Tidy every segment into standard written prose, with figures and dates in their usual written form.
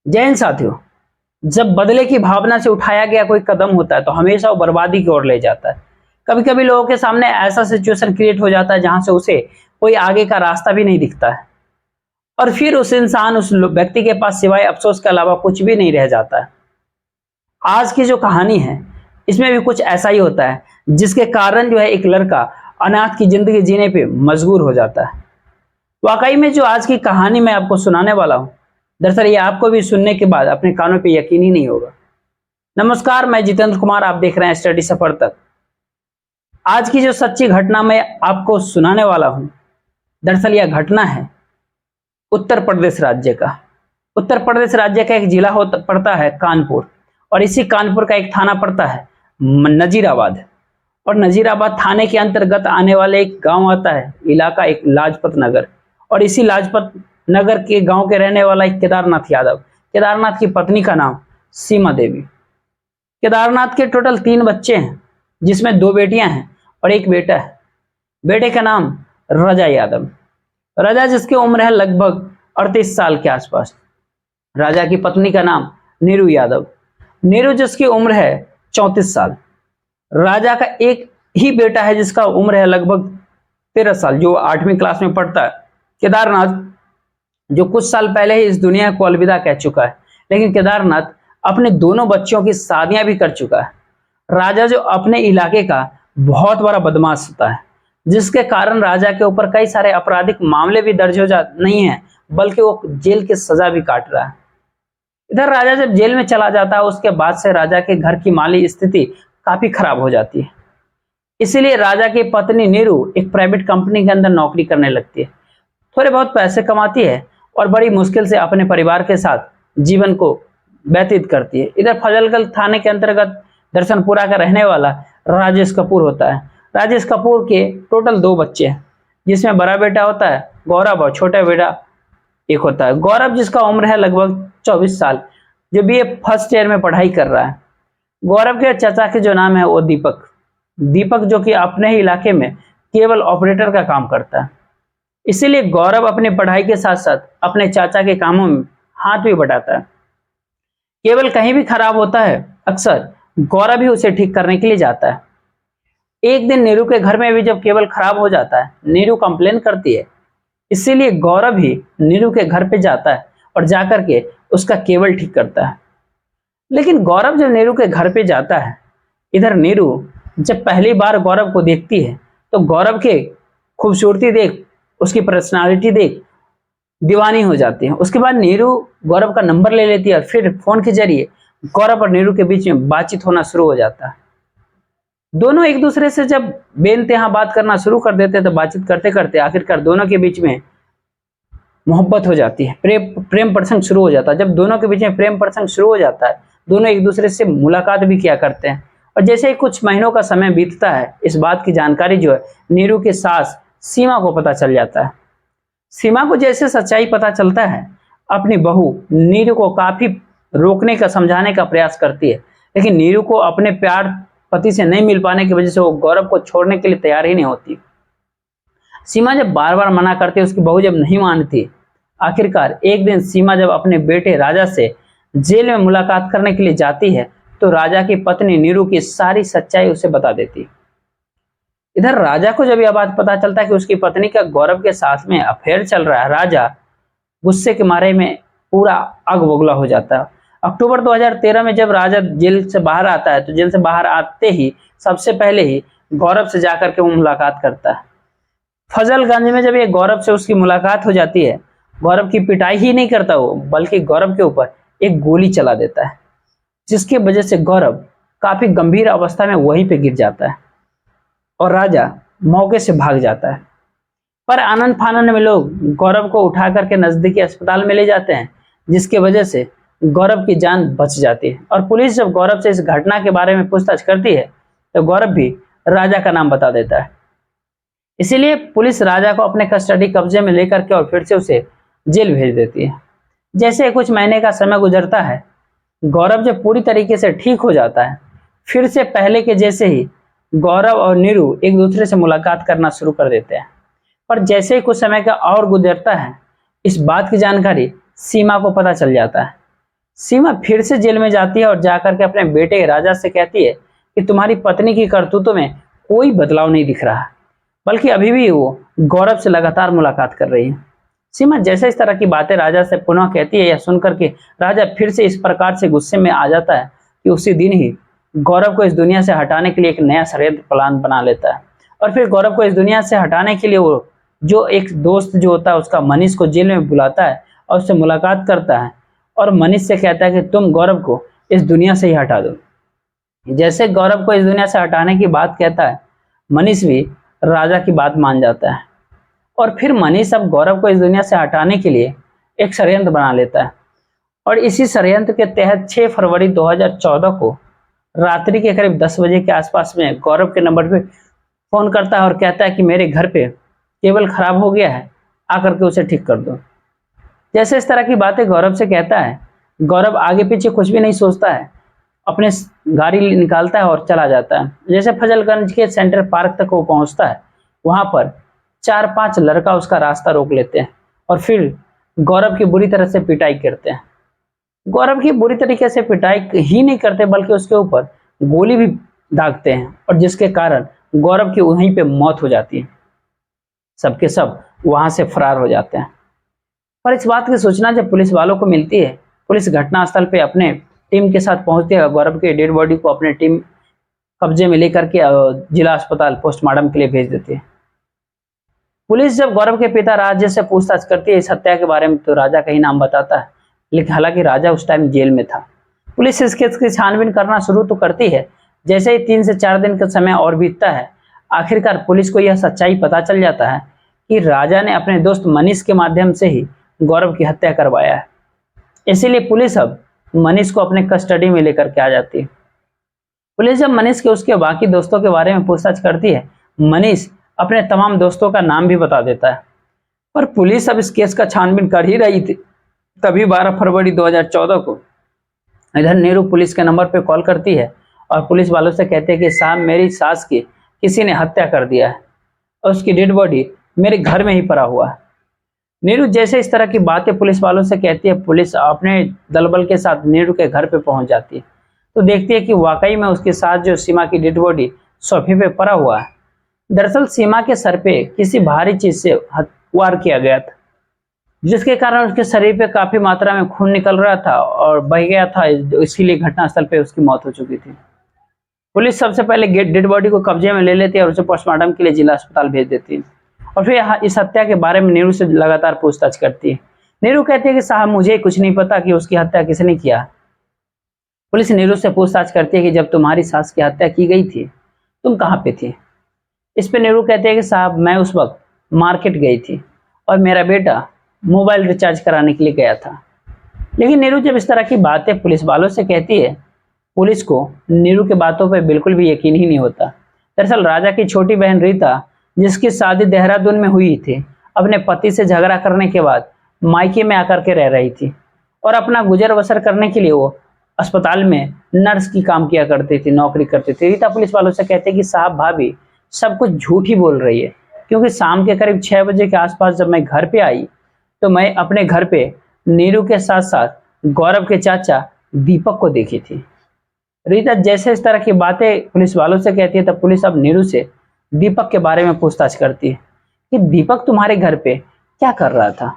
जय हिंद साथियों। जब बदले की भावना से उठाया गया कोई कदम होता है तो हमेशा वो बर्बादी की ओर ले जाता है। कभी कभी लोगों के सामने ऐसा सिचुएशन क्रिएट हो जाता है जहां से उसे कोई आगे का रास्ता भी नहीं दिखता है और फिर उस व्यक्ति के पास सिवाय अफसोस के अलावा कुछ भी नहीं रह जाता है। आज की जो कहानी है इसमें भी कुछ ऐसा ही होता है, जिसके कारण जो है एक लड़का अनाथ की जिंदगी जीने पे मजबूर हो जाता है। वाकई में जो आज की कहानी मैं आपको सुनाने वाला हूँ, दरअसल ये आपको भी सुनने के बाद अपने कानों पे यकीन ही नहीं होगा। नमस्कार, मैं जितेंद्र कुमार, आप देख रहे हैं स्टडी सफर तक। आज की जो सच्ची घटना मैं आपको सुनाने वाला हूं, दरअसल यह घटना है उत्तर प्रदेश राज्य का। उत्तर प्रदेश राज्य का एक जिला पड़ता है कानपुर, और इसी कानपुर का एक थाना पड़ता है नजीराबाद। और नजीराबाद थाने के अंतर्गत आने वाले एक गांव आता है, इलाका एक लाजपत नगर। और इसी लाजपत नगर के गांव के रहने वाला एक केदारनाथ यादव, केदारनाथ की पत्नी का नाम सीमा देवी। केदारनाथ के टोटल 3 बच्चे हैं, जिसमें 2 बेटियां हैं और एक बेटा है। बेटे का नाम रजा यादव, रजा जिसकी उम्र है लगभग 38 साल के आसपास। राजा की पत्नी का नाम नीरू यादव, नीरू जिसकी उम्र है 34 साल। राजा का एक ही बेटा है जिसका उम्र है लगभग 13 साल, जो 8वीं क्लास में पढ़ता है। केदारनाथ जो कुछ साल पहले ही इस दुनिया को अलविदा कह चुका है, लेकिन केदारनाथ अपने दोनों बच्चों की शादियां भी कर चुका है। राजा जो अपने इलाके का बहुत बड़ा बदमाश होता है, जिसके कारण राजा के ऊपर कई सारे आपराधिक मामले भी दर्ज हो जा नहीं है, बल्कि वो जेल की सजा भी काट रहा है। इधर राजा जब जेल में चला जाता है, उसके बाद से राजा के घर की माली स्थिति काफी खराब हो जाती है। इसीलिए राजा की पत्नी नीरू एक प्राइवेट कंपनी के अंदर नौकरी करने लगती है, थोड़े बहुत पैसे कमाती है और बड़ी मुश्किल से अपने परिवार के साथ जीवन को व्यतीत करती है। इधर फजलगंज थाने के अंतर्गत दर्शनपुरा का रहने वाला राजेश कपूर होता है। राजेश कपूर के टोटल 2 बच्चे हैं, जिसमें बड़ा बेटा होता है गौरव और छोटा बेटा एक होता है गौरव, जिसका उम्र है लगभग 24 साल, जो बीए फर्स्ट ईयर में पढ़ाई कर रहा है। गौरव के चाचा के जो नाम है वो दीपक जो कि अपने ही इलाके में केबल ऑपरेटर का काम करता है। इसीलिए गौरव अपनी पढ़ाई के साथ साथ अपने चाचा के कामों में हाथ भी बटाता है। केबल कहीं भी खराब होता है, अक्सर गौरव ही उसे ठीक करने के लिए जाता है। एक दिन नीरू के घर में भी जब केबल खराब हो जाता है, नीरू कंप्लेन करती है, इसीलिए गौरव ही नीरू के घर पे जाता है और जाकर के उसका केबल ठीक करता है। लेकिन गौरव जब नीरू के घर पे जाता है, इधर नीरू जब पहली बार गौरव को देखती है तो गौरव के खूबसूरती देख, उसकी पर्सनालिटी देख दीवानी हो जाती है। उसके बाद नीरू गौरव का नंबर ले लेती है और फिर फोन के जरिए गौरव और नीरू के बीच में बातचीत होना शुरू हो जाता है। दोनों एक दूसरे से जब बेइंतहा बात करना शुरू कर देते हैं तो बातचीत करते करते आखिरकार दोनों के बीच में मोहब्बत हो जाती है, प्रेम प्रसंग शुरू हो जाता है। जब दोनों के बीच में प्रेम प्रसंग शुरू हो जाता है, दोनों एक दूसरे से मुलाकात भी किया करते हैं। और जैसे ही कुछ महीनों का समय बीतता है, इस बात की जानकारी जो है नीरू की सास सीमा को पता चल जाता है। सीमा को जैसे सच्चाई पता चलता है, अपनी बहू नीरू को काफी रोकने का, समझाने का प्रयास करती है, लेकिन नीरू को अपने प्यार पति से नहीं मिल पाने की वजह से वो गौरव को छोड़ने के लिए तैयार ही नहीं होती। सीमा जब बार बार मना करती है, उसकी बहू जब नहीं मानती, आखिरकार एक दिन सीमा जब अपने बेटे राजा से जेल में मुलाकात करने के लिए जाती है तो राजा की पत्नी नीरू की सारी सच्चाई उसे बता देती। इधर राजा को जब यह बात पता चलता है कि उसकी पत्नी का गौरव के साथ में अफेयर चल रहा है, राजा गुस्से के मारे में पूरा आग बबूला हो जाता है। अक्टूबर 2013 में जब राजा जेल से बाहर आता है तो जेल से बाहर आते ही सबसे पहले ही गौरव से जाकर के वो मुलाकात करता है। फजलगंज में जब ये गौरव से उसकी मुलाकात हो जाती है, गौरव की पिटाई ही नहीं करता वो, बल्कि गौरव के ऊपर एक गोली चला देता है, जिसकी वजह से गौरव काफी गंभीर अवस्था में वहीं पे गिर जाता है और राजा मौके से भाग जाता है। पर आनंद फानन में लोग गौरव को उठा करके नजदीकी अस्पताल में ले जाते हैं, जिसकी वजह से गौरव की जान बच जाती है। और पुलिस जब गौरव से इस घटना के बारे में पूछताछ करती है तो गौरव भी राजा का नाम बता देता है। इसीलिए पुलिस राजा को अपने कस्टडी कब्जे में लेकर के और फिर से उसे जेल भेज देती है। जैसे कुछ महीने का समय गुजरता है, गौरव जब पूरी तरीके से ठीक हो जाता है, फिर से पहले के जैसे ही गौरव और नीरू एक दूसरे से मुलाकात करना शुरू कर देते हैं। पर जैसे ही कुछ समय का और गुजरता है, इस बात की जानकारी सीमा को पता चल जाता है। सीमा फिर से जेल में जाती है और जाकर के अपने बेटे राजा से कहती है कि तुम्हारी पत्नी की करतूतों में कोई बदलाव नहीं दिख रहा, बल्कि अभी भी वो गौरव से लगातार मुलाकात कर रही है। सीमा जैसे इस तरह की बातें राजा से पुनः कहती है, यह सुनकर के राजा फिर से इस प्रकार से गुस्से में आ जाता है कि उसी दिन ही गौरव को इस दुनिया से हटाने के लिए एक नया षड्यंत्र प्लान बना लेता है। और फिर गौरव को इस दुनिया से हटाने के लिए वो जो एक दोस्त जो होता है उसका मनीष को जेल में बुलाता है और उससे मुलाकात करता है और मनीष से कहता है कि तुम गौरव को इस दुनिया से ही हटा दो। जैसे गौरव को इस दुनिया से हटाने की बात कहता है, मनीष भी राजा की बात मान जाता है और फिर मनीष अब गौरव को इस दुनिया से हटाने के लिए एक षड्यंत्र बना लेता है। और इसी षड्यंत्र के तहत 6 फरवरी 2014 को रात्रि के करीब 10 बजे के आसपास में गौरव के नंबर पे फोन करता है और कहता है कि मेरे घर पे केबल खराब हो गया है, आकर के उसे ठीक कर दो। जैसे इस तरह की बातें गौरव से कहता है, गौरव आगे पीछे कुछ भी नहीं सोचता है, अपने गाड़ी निकालता है और चला जाता है। जैसे फजलगंज के सेंट्रल पार्क तक वो पहुंचता है, वहां पर 4-5 लड़का उसका रास्ता रोक लेते हैं और फिर गौरव की बुरी तरह से पिटाई करते हैं। गौरव की बुरी तरीके से पिटाई ही नहीं करते बल्कि उसके ऊपर गोली भी दागते हैं और जिसके कारण गौरव की वहीं पे मौत हो जाती है। सबके सब वहां से फरार हो जाते हैं। पर इस बात की सूचना जब पुलिस वालों को मिलती है, पुलिस घटनास्थल पे अपने टीम के साथ पहुंचती है। गौरव के डेड बॉडी को अपने टीम कब्जे में लेकर के जिला अस्पताल पोस्टमार्टम के लिए भेज देती है। पुलिस जब गौरव के पिता राजा से पूछताछ करती है इस हत्या के बारे में, तो राजा का ही नाम बताता है, लेकिन हालांकि राजा उस टाइम जेल में था। पुलिस इस केस की छानबीन करना शुरू तो करती है। जैसे ही 3 से 4 दिन का समय और बीतता है, आखिरकार पुलिस को यह सच्चाई पता चल जाता है कि राजा ने अपने दोस्त मनीष के माध्यम से ही गौरव की हत्या करवाया है। इसीलिए पुलिस अब मनीष को अपने कस्टडी में लेकर के आ जाती है। पुलिस जब मनीष के उसके बाकी दोस्तों के बारे में पूछताछ करती है, मनीष अपने तमाम दोस्तों का नाम भी बता देता है। पर पुलिस अब इस केस का छानबीन कर ही रही थी, तभी 12 फरवरी 2014 को इधर नेहरू पुलिस के नंबर पे कॉल करती है और पुलिस वालों से कहते हैं कि साहब मेरी सास की किसी ने हत्या कर दिया है और उसकी डेड बॉडी मेरे घर में ही पड़ा हुआ है। नेहरू जैसे इस तरह की बातें पुलिस वालों से कहती है, पुलिस अपने दलबल के साथ नेहरू के घर पे पहुंच जाती है तो देखती है कि वाकई में उसके साथ जो सीमा की डेड बॉडी सोफे पे पड़ा हुआ है। दरअसल सीमा के सर पे किसी भारी चीज से वार किया गया था, जिसके कारण उसके शरीर पे काफी मात्रा में खून निकल रहा था और बह गया था, इसीलिए घटनास्थल पे उसकी मौत हो चुकी थी। पुलिस सबसे पहले डेड बॉडी को कब्जे में ले लेती है और उसे पोस्टमार्टम के लिए जिला अस्पताल भेज देती है और फिर इस हत्या के बारे में नेहरू से लगातार पूछताछ करती है। नेहरू कहती है कि साहब मुझे कुछ नहीं पता कि उसकी हत्या किसने किया। पुलिस नेहरू से पूछताछ करती है कि जब तुम्हारी सास की हत्या की गई थी तुम कहाँ पे थी। इस पे नेहरू कहते हैं कि साहब मैं उस वक्त मार्केट गई थी और मेरा बेटा मोबाइल रिचार्ज कराने के लिए गया था। लेकिन नेहरू जब इस तरह की बातें पुलिस वालों से कहती है, पुलिस को नेहरू की बातों पर बिल्कुल भी यकीन ही नहीं होता। दरअसल राजा की छोटी बहन रीता, जिसकी शादी देहरादून में हुई थी, अपने पति से झगड़ा करने के बाद मायके में आकर के रह रही थी और अपना गुजर बसर करने के लिए वो अस्पताल में नर्स की काम किया करती थी, नौकरी करती थी। रीता पुलिस वालों से कहते कि साहब भाभी सब कुछ झूठ ही बोल रही है, क्योंकि शाम के करीब 6 बजे के आसपास जब मैं घर पे आई तो मैं अपने घर पे नीरू के साथ साथ गौरव के चाचा दीपक को देखी थी। रीता जैसे इस तरह की बातें पुलिस वालों से कहती है, तब पुलिस अब नीरू से दीपक के बारे में पूछताछ करती है कि दीपक तुम्हारे घर पे क्या कर रहा था।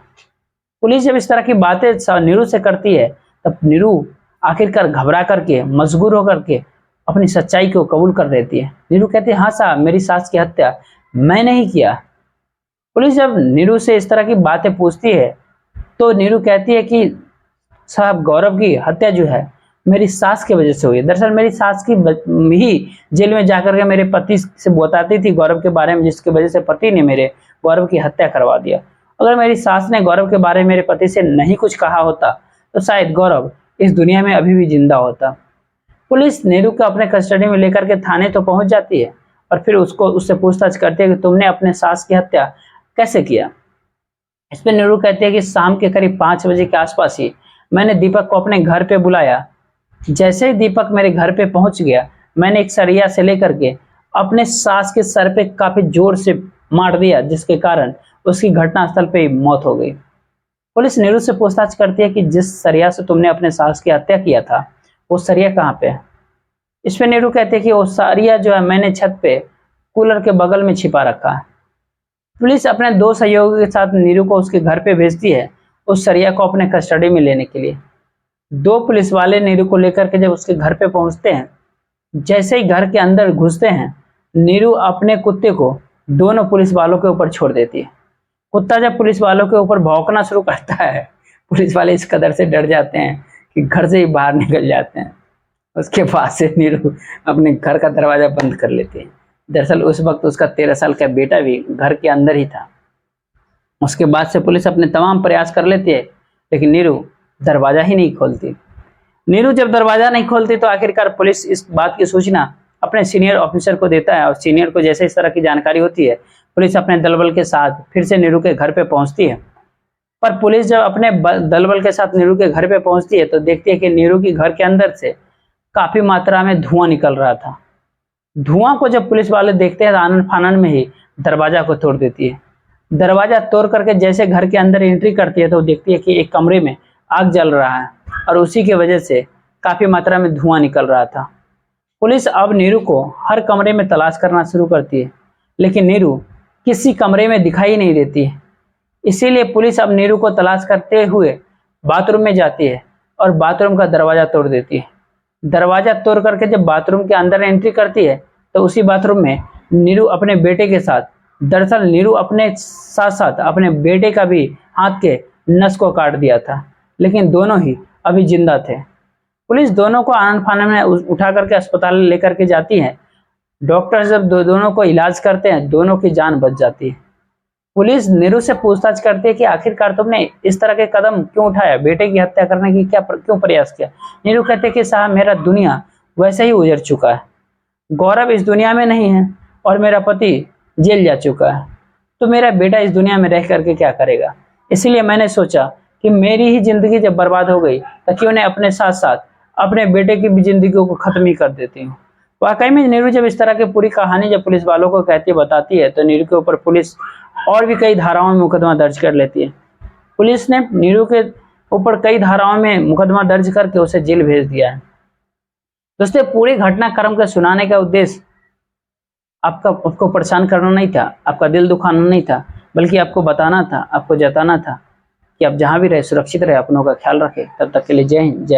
पुलिस जब इस तरह की बातें नीरू से करती है, तब नीरू आखिरकार घबरा करके मजबूर होकर के अपनी सच्चाई को कबूल कर लेती है। नीरू कहती है, हाँ साहब मेरी सास की हत्या मैंने ही किया। पुलिस जब नीरू से इस तरह की बातें पूछती है तो नीरू कहती है कि साहब गौरव की हत्या जो है मेरी सास की वजह से हुई है। दरअसल मेरी सास की ही जेल में जाकर के मेरे पति से बताती थी गौरव के बारे में, जिसकी वजह से पति ने मेरे गौरव की हत्या करवा दिया। अगर मेरी सास ने गौरव के बारे में मेरे पति से नहीं कुछ कहा होता तो शायद गौरव इस दुनिया में अभी भी जिंदा होता। पुलिस नीरू को अपने कस्टडी में लेकर के थाने तो पहुंच जाती है और फिर उससे पूछताछ करती है कि तुमने अपने सास की हत्या कैसे किया। इस पर नीरू कहती है कि शाम के करीब 5 बजे के आसपास ही मैंने दीपक को अपने घर पे बुलाया। जैसे ही दीपक मेरे घर पे पहुंच गया, मैंने एक सरिया से लेकर के अपने सास के सर पे काफी जोर से मार दिया, जिसके कारण उसकी घटनास्थल पे ही मौत हो गई। पुलिस नीरू से पूछताछ करती है कि जिस सरिया से तुमने अपने सास की हत्या किया था वो सरिया कहाँ पे है। इस पे नीरू कहती है कि वो सरिया जो है मैंने छत पे कूलर के बगल में छिपा रखा है। पुलिस अपने 2 सहयोगियों के साथ नीरू को उसके घर पे भेजती है उस सरिया को अपने कस्टडी में लेने के लिए। 2 पुलिस वाले नीरू को लेकर के जब उसके घर पे पहुंचते हैं, जैसे ही घर के अंदर घुसते हैं, नीरू अपने कुत्ते को दोनों पुलिस वालों के ऊपर छोड़ देती है। कुत्ता जब पुलिस वालों के ऊपर भौंकना शुरू करता है, पुलिस वाले इस कदर से डर जाते हैं कि घर से ही बाहर निकल जाते हैं। उसके बाद से नीरू अपने घर का दरवाजा बंद कर लेती है। दरअसल उस वक्त उसका 13 साल का बेटा भी घर के अंदर ही था। उसके बाद से पुलिस अपने तमाम प्रयास कर लेती है, लेकिन नीरू दरवाजा ही नहीं खोलती। नीरू जब दरवाजा नहीं खोलती तो आखिरकार पुलिस इस बात की सूचना अपने सीनियर ऑफिसर को देता है और सीनियर को जैसे इस तरह की जानकारी होती है, पुलिस अपने दलबल के साथ फिर से नीरू के घर पे पहुंचती है। पर पुलिस जब अपने दलबल के साथ नीरू के घर पे पहुंचती है तो देखती है कि नीरू की घर के अंदर से काफी मात्रा में धुआं निकल रहा था। धुआं को जब पुलिस वाले देखते हैं तो आनन फानन में ही दरवाजा को तोड़ देती है। दरवाजा तोड़ करके जैसे घर के अंदर एंट्री करती है तो देखती है कि एक कमरे में आग जल रहा है और उसी की वजह से काफी मात्रा में धुआं निकल रहा था। पुलिस अब नीरू को हर कमरे में तलाश करना शुरू करती है, लेकिन नीरू किसी कमरे में दिखाई नहीं देती है। इसीलिए पुलिस अब नीरू को तलाश करते हुए बाथरूम में जाती है और बाथरूम का दरवाजा तोड़ देती है। दरवाजा तोड़ करके जब बाथरूम के अंदर एंट्री करती है तो उसी बाथरूम में नीरू अपने बेटे के साथ, दरअसल नीरू अपने साथ साथ अपने बेटे का भी हाथ के नस को काट दिया था, लेकिन दोनों ही अभी जिंदा थे। पुलिस दोनों को आनन फानन में उठा करके अस्पताल लेकर के जाती है। डॉक्टर जब दोनों को इलाज करते हैं, दोनों की जान बच जाती है। पुलिस नीरू से पूछताछ करती है कि आखिरकार तुमने इस तरह के कदम क्यों उठाया, बेटे की हत्या करने की क्यों प्रयास किया। नीरू कहते कि साहब मेरा दुनिया वैसे ही उजड़ चुका है, गौरव इस दुनिया में नहीं है और मेरा पति जेल जा चुका है, तो मेरा बेटा इस दुनिया में रह करके क्या करेगा। इसीलिए मैंने सोचा कि मेरी ही जिंदगी जब बर्बाद हो गई तो क्यों ने अपने साथ साथ अपने बेटे की भी जिंदगी को खत्म ही कर देती हूँ। वाकई में नीरू जब इस तरह की पूरी कहानी जब पुलिस वालों को कहती बताती है तो नीरू के ऊपर पुलिस और भी कई धाराओं में मुकदमा दर्ज कर लेती है। पुलिस ने नीरू के ऊपर कई धाराओं में मुकदमा दर्ज करके उसे जेल भेज दिया है। दोस्तों पूरी घटनाक्रम को सुनाने का उद्देश्य आपको परेशान करना नहीं था, आपका दिल दुखाना नहीं था, बल्कि आपको बताना था, आपको जताना था कि आप जहां भी रहे सुरक्षित रहे, अपनों का ख्याल रखें। तब तक के लिए जय हिंद, जय